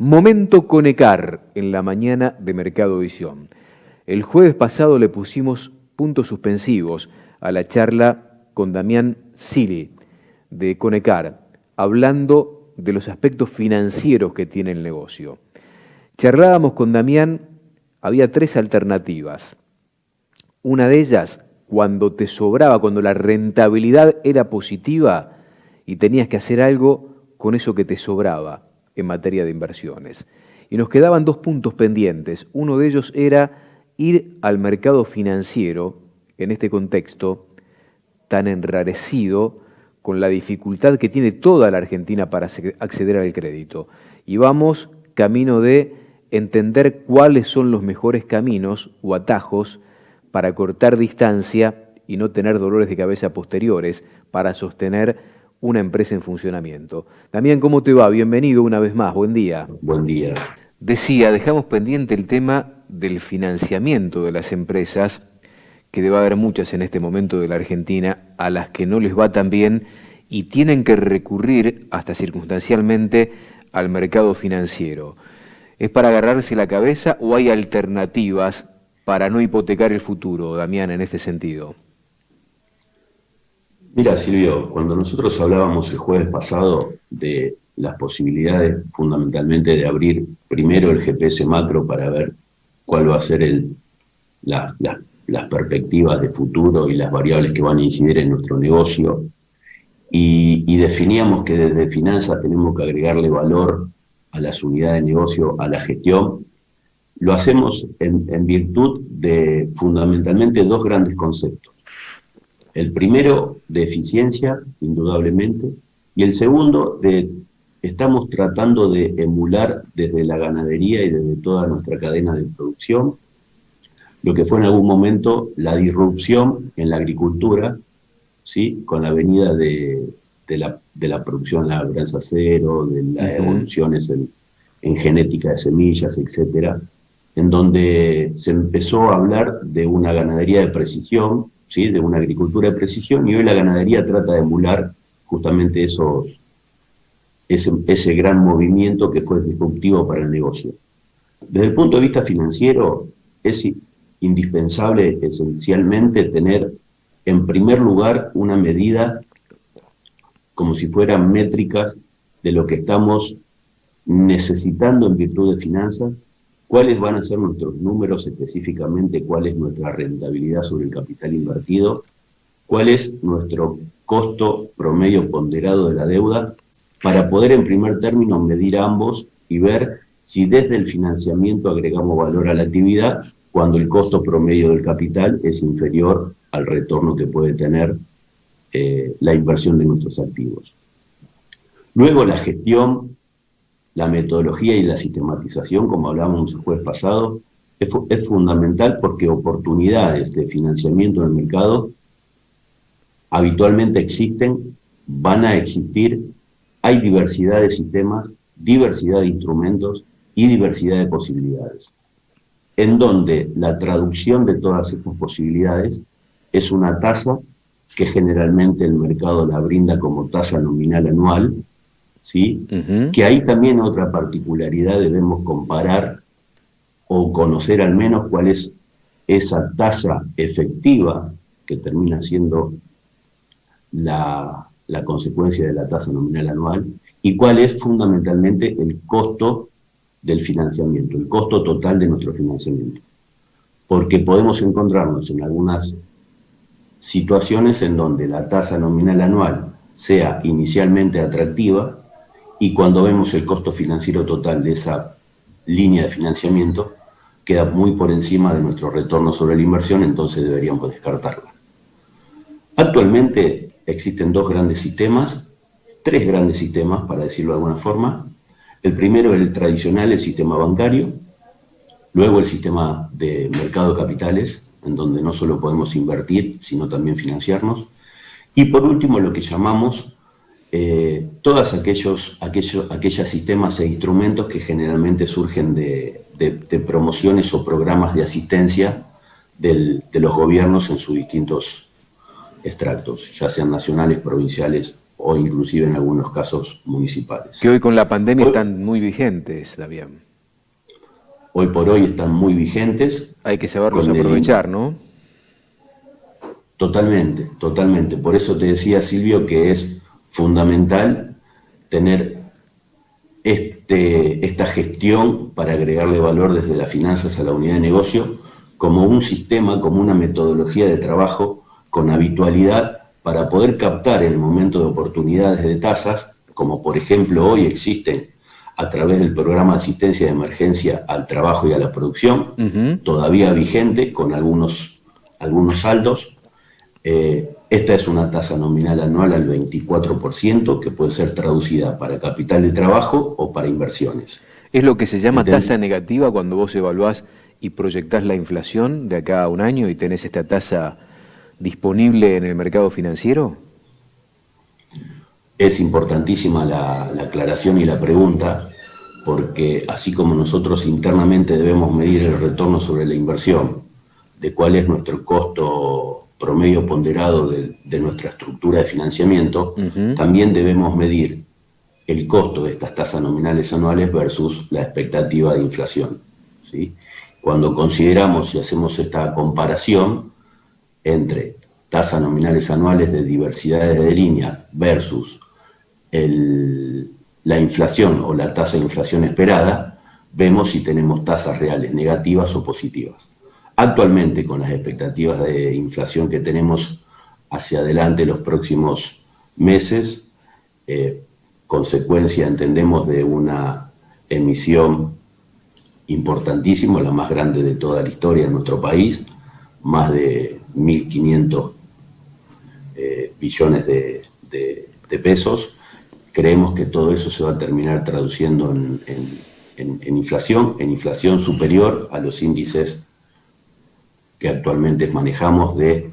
Momento Conecar en la mañana de Mercado Visión. El jueves pasado le pusimos puntos suspensivos a la charla con Damián Sili de Conecar, hablando de los aspectos financieros que tiene el negocio. Charlábamos con Damián, había tres alternativas. Una de ellas, cuando te sobraba, cuando la rentabilidad era positiva y tenías que hacer algo con eso que te sobraba en materia de inversiones. Y nos quedaban dos puntos pendientes. Uno de ellos era ir al mercado financiero en este contexto tan enrarecido, con la dificultad que tiene toda la Argentina para acceder al crédito. Y vamos camino de entender cuáles son los mejores caminos o atajos para cortar distancia y no tener dolores de cabeza posteriores para sostener una empresa en funcionamiento. Damián, ¿cómo te va? Bienvenido una vez más, buen día. Buen día. Decía, dejamos pendiente el tema del financiamiento de las empresas, que debe haber muchas en este momento de la Argentina a las que no les va tan bien y tienen que recurrir hasta circunstancialmente al mercado financiero. ¿Es para agarrarse la cabeza o hay alternativas para no hipotecar el futuro, Damián, en este sentido? Mira, Silvio, cuando nosotros hablábamos el jueves pasado de las posibilidades fundamentalmente de abrir primero el GPS macro para ver cuál va a ser las perspectivas de futuro y las variables que van a incidir en nuestro negocio, y definíamos que desde finanzas tenemos que agregarle valor a las unidades de negocio, a la gestión, lo hacemos en virtud de fundamentalmente dos grandes conceptos. El primero, de eficiencia, indudablemente, y el segundo, estamos tratando de emular desde la ganadería y desde toda nuestra cadena de producción lo que fue en algún momento la disrupción en la agricultura, ¿sí? Con la venida de la producción, la labranza cero, de las evoluciones en genética de semillas, etcétera, en donde se empezó a hablar de una ganadería de precisión, ¿sí? De una agricultura de precisión, y hoy la ganadería trata de emular justamente ese gran movimiento que fue disruptivo para el negocio. Desde el punto de vista financiero, es indispensable esencialmente tener en primer lugar una medida como si fueran métricas de lo que estamos necesitando en virtud de finanzas, cuáles van a ser nuestros números específicamente, cuál es nuestra rentabilidad sobre el capital invertido, cuál es nuestro costo promedio ponderado de la deuda, para poder en primer término medir ambos y ver si desde el financiamiento agregamos valor a la actividad cuando el costo promedio del capital es inferior al retorno que puede tener la inversión de nuestros activos. Luego la gestión, la metodología y la sistematización, como hablábamos el jueves pasado, es fundamental porque oportunidades de financiamiento en el mercado habitualmente existen, van a existir, hay diversidad de sistemas, diversidad de instrumentos y diversidad de posibilidades, en donde la traducción de todas estas posibilidades es una tasa que generalmente el mercado la brinda como tasa nominal anual, ¿sí? Que ahí también otra particularidad debemos comparar o conocer al menos cuál es esa tasa efectiva que termina siendo la consecuencia de la tasa nominal anual y cuál es fundamentalmente el costo del financiamiento, el costo total de nuestro financiamiento. Porque podemos encontrarnos en algunas situaciones en donde la tasa nominal anual sea inicialmente atractiva y cuando vemos el costo financiero total de esa línea de financiamiento queda muy por encima de nuestro retorno sobre la inversión, entonces deberíamos descartarla. Actualmente existen tres grandes sistemas, para decirlo de alguna forma. El primero es el tradicional, el sistema bancario, luego el sistema de mercado de capitales, en donde no solo podemos invertir, sino también financiarnos, y por último lo que llamamos todos aquellos sistemas e instrumentos que generalmente surgen de promociones o programas de asistencia de los gobiernos en sus distintos extractos, ya sean nacionales, provinciales o inclusive en algunos casos municipales. Que hoy con la pandemia están muy vigentes, Damián. Hoy por hoy están muy vigentes. Hay que saberlos aprovechar, ¿no? Totalmente, totalmente. Por eso te decía, Silvio, que es fundamental tener esta gestión para agregarle valor desde las finanzas a la unidad de negocio como un sistema, como una metodología de trabajo con habitualidad para poder captar en el momento de oportunidades de tasas, como por ejemplo hoy existen a través del programa de asistencia de emergencia al trabajo y a la producción, todavía vigente con algunos saldos. Esta es una tasa nominal anual al 24% que puede ser traducida para capital de trabajo o para inversiones. ¿Es lo que se llama tasa negativa cuando vos evaluás y proyectás la inflación de acá a un año y tenés esta tasa disponible en el mercado financiero? Es importantísima la aclaración y la pregunta, porque así como nosotros internamente debemos medir el retorno sobre la inversión, de cuál es nuestro costo promedio ponderado de nuestra estructura de financiamiento, también debemos medir el costo de estas tasas nominales anuales versus la expectativa de inflación, ¿sí? Cuando consideramos y hacemos esta comparación entre tasas nominales anuales de diversidades de línea versus la inflación o la tasa de inflación esperada, vemos si tenemos tasas reales negativas o positivas. Actualmente, con las expectativas de inflación que tenemos hacia adelante los próximos meses, consecuencia, entendemos, de una emisión importantísima, la más grande de toda la historia de nuestro país, más de 1.500 billones de pesos. Creemos que todo eso se va a terminar traduciendo en inflación superior a los índices que actualmente manejamos de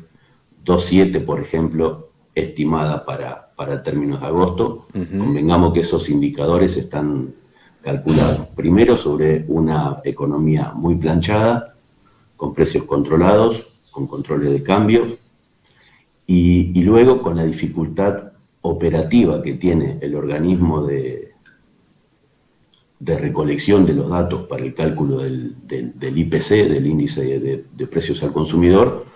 2,7, por ejemplo, estimada para términos de agosto. Convengamos que esos indicadores están calculados primero sobre una economía muy planchada, con precios controlados, con controles de cambio, y luego con la dificultad operativa que tiene el organismo de recolección de los datos para el cálculo del IPC, del índice de precios al consumidor,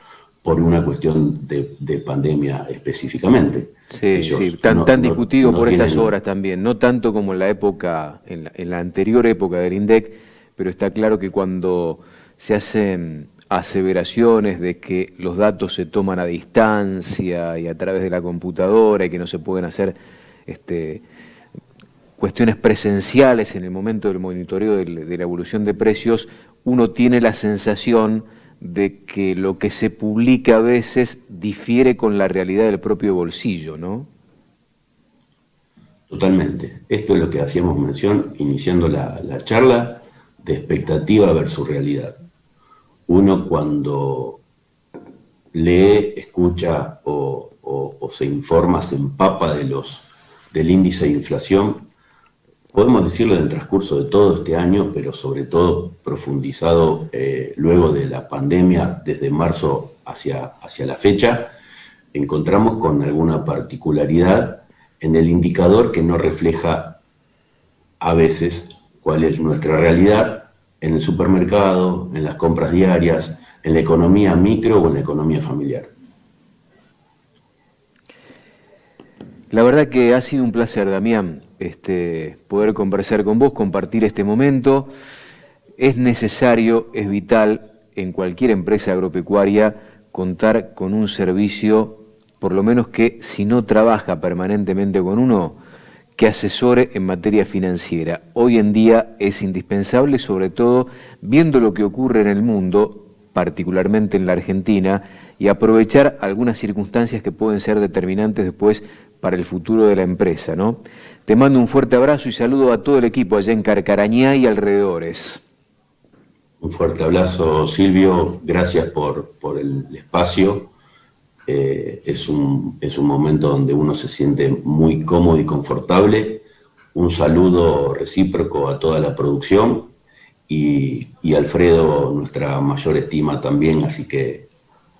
por una cuestión de pandemia específicamente. Sí, sí, tan discutido por estas horas también, no tanto como en la época, en la anterior época del INDEC, pero está claro que cuando se hacen aseveraciones de que los datos se toman a distancia y a través de la computadora y que no se pueden hacer cuestiones presenciales en el momento del monitoreo de la evolución de precios, uno tiene la sensación de que lo que se publica a veces difiere con la realidad del propio bolsillo, ¿no? Totalmente. Esto es lo que hacíamos mención iniciando la charla, de expectativa versus realidad. Uno cuando lee, escucha o se informa, se empapa del índice de inflación, podemos decirlo en el transcurso de todo este año, pero sobre todo profundizado luego de la pandemia, desde marzo hacia la fecha, encontramos con alguna particularidad en el indicador que no refleja a veces cuál es nuestra realidad en el supermercado, en las compras diarias, en la economía micro o en la economía familiar. La verdad que ha sido un placer, Damián, poder conversar con vos, compartir este momento. Es necesario, es vital en cualquier empresa agropecuaria contar con un servicio, por lo menos que si no trabaja permanentemente con uno, que asesore en materia financiera. Hoy en día es indispensable, sobre todo viendo lo que ocurre en el mundo, particularmente en la Argentina, y aprovechar algunas circunstancias que pueden ser determinantes después para el futuro de la empresa, ¿no? Te mando un fuerte abrazo y saludo a todo el equipo allá en Carcarañá y alrededores. Un fuerte abrazo, Silvio. Gracias por el espacio. Es un momento donde uno se siente muy cómodo y confortable. Un saludo recíproco a toda la producción y Alfredo, nuestra mayor estima también, así que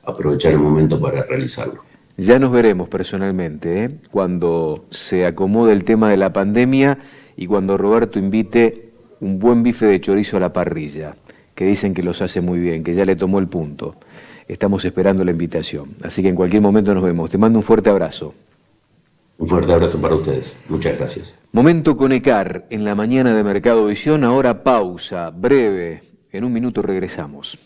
aprovechar el momento para realizarlo. Ya nos veremos personalmente, cuando se acomode el tema de la pandemia y cuando Roberto invite un buen bife de chorizo a la parrilla, que dicen que los hace muy bien, que ya le tomó el punto. Estamos esperando la invitación, así que en cualquier momento nos vemos. Te mando un fuerte abrazo. Un fuerte abrazo para ustedes. Muchas gracias. Momento Conecar en la mañana de Mercado Visión. Ahora pausa breve. En un minuto regresamos.